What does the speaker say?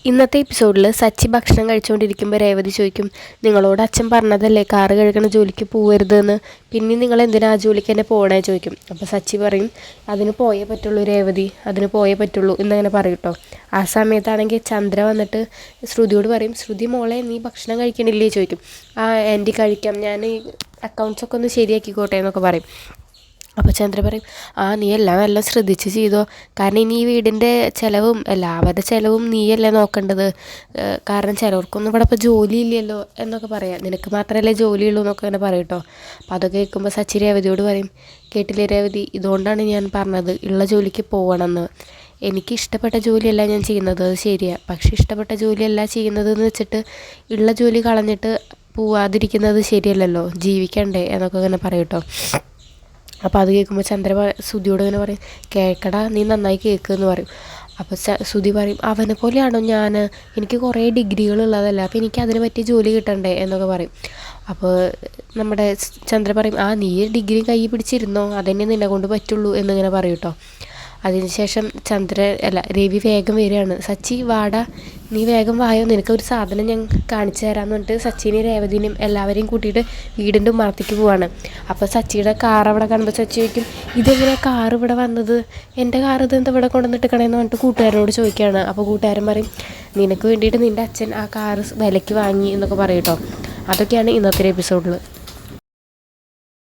ഇന്നത്തെ എപ്പിസോഡിൽ സച്ചി ഭക്ഷണം കഴിച്ചുകൊണ്ടിരിക്കുമ്പോൾ രേവതി ചോദിക്കും, നിങ്ങളോട് അച്ഛൻ പറഞ്ഞതല്ലേ കാറ് കഴുകണ ജോലിക്ക് പോകരുതെന്ന്, പിന്നെ നിങ്ങൾ എന്തിനാ ആ ജോലിക്ക് തന്നെ പോകണേ ചോദിക്കും. അപ്പോൾ സച്ചി പറയും, അതിന് പോയേ പറ്റുള്ളൂ രേവതി, അതിന് പോയേ പറ്റുള്ളൂ എന്നങ്ങനെ പറയും കേട്ടോ. ആ സമയത്താണെങ്കിൽ ചന്ദ്ര വന്നിട്ട് ശ്രുതിയോട് പറയും, ശ്രുതി മോളെ നീ ഭക്ഷണം കഴിക്കണില്ലേ ചോദിക്കും. ആ ആൻറ്റി കഴിക്കാം, ഞാൻ ഈ അക്കൗണ്ട്സൊക്കെ ഒന്ന് ശരിയാക്കിക്കോട്ടെ എന്നൊക്കെ പറയും. അപ്പോൾ ചന്ദ്ര പറയും, നീ എല്ലാം നല്ല ശ്രദ്ധിച്ച് ചെയ്തോ, കാരണം ഇനി ഈ വീടിൻ്റെ ചിലവും എല്ലാവരുടെ ചിലവും നീയല്ലേ നോക്കേണ്ടത്, കാരണം ചിലവർക്കൊന്നും ഇവിടെ ഇപ്പോൾ ജോലിയില്ലല്ലോ എന്നൊക്കെ പറയാം, നിനക്ക് മാത്രമല്ലേ ജോലിയുള്ളൂ എന്നൊക്കെ അങ്ങനെ പറയും കേട്ടോ. അപ്പോൾ അതൊക്കെ കേൾക്കുമ്പോൾ സച്ചി രേവതിയോട് പറയും, കേട്ടില്ലേ രേവതി, ഇതുകൊണ്ടാണ് ഞാൻ പറഞ്ഞത് ഉള്ള ജോലിക്ക് പോകണമെന്ന്. എനിക്ക് ഇഷ്ടപ്പെട്ട ജോലിയല്ല ഞാൻ ചെയ്യുന്നത്, അത് ശരിയാണ്, പക്ഷേ ഇഷ്ടപ്പെട്ട ജോലിയല്ല ചെയ്യുന്നതെന്ന് വെച്ചിട്ട് ഉള്ള ജോലി കളഞ്ഞിട്ട് പോവാതിരിക്കുന്നത് ശരിയല്ലല്ലോ, ജീവിക്കണ്ടേ എന്നൊക്കെ അങ്ങനെ പറയും കേട്ടോ. അപ്പോൾ അത് കേൾക്കുമ്പോൾ ചന്ദ്ര ശ്രുതിയോട് ഇങ്ങനെ പറയും, കേൾക്കടാ നീ നന്നായി കേൾക്കുമെന്ന് പറയും. അപ്പോൾ ശ്രുതി പറയും, അവനെ പോലെയാണോ ഞാൻ, എനിക്ക് കുറേ ഡിഗ്രികളുള്ളതല്ല, അപ്പോൾ എനിക്ക് അതിന് പറ്റിയ ജോലി കിട്ടണ്ടേ എന്നൊക്കെ പറയും. അപ്പോൾ നമ്മുടെ ചന്ദ്ര പറയും, നീ ഡിഗ്രി കൈ പിടിച്ചിരുന്നോ, അതന്നെ നിന്നെ കൊണ്ട് പറ്റുള്ളൂ എന്നിങ്ങനെ പറയും കേട്ടോ. അതിനുശേഷം രവി വേഗം വരികയാണ്, സച്ചി വാടാ, നീ വേഗം വായോ, നിനക്കൊരു സാധനം ഞാൻ കാണിച്ചു തരാമെന്ന് പറഞ്ഞിട്ട് സച്ചിനെയും രേവതിനെയും എല്ലാവരെയും കൂട്ടിയിട്ട് വീടിൻ്റെ ഉമ്മറത്തേക്ക് പോവാണ്. അപ്പോൾ സച്ചിയുടെ കാർ അവിടെ കാണുമ്പോൾ സച്ചി ചോദിക്കും, ഇതെങ്ങനെയാണ് കാർ ഇവിടെ വന്നത്, എൻ്റെ കാർ ഇതെന്താ ഇവിടെ കൊണ്ടുവന്നിട്ടിക്കണേന്ന് പറഞ്ഞിട്ട് കൂട്ടുകാരനോട് ചോദിക്കുകയാണ്. അപ്പോൾ കൂട്ടുകാരൻ പറയും, നിനക്ക് വേണ്ടിയിട്ട് നിൻ്റെ അച്ഛൻ ആ കാർ വിലയ്ക്ക് വാങ്ങി എന്നൊക്കെ പറയും കേട്ടോ. അതൊക്കെയാണ് ഇന്നത്തെ എപ്പിസോഡിൽ.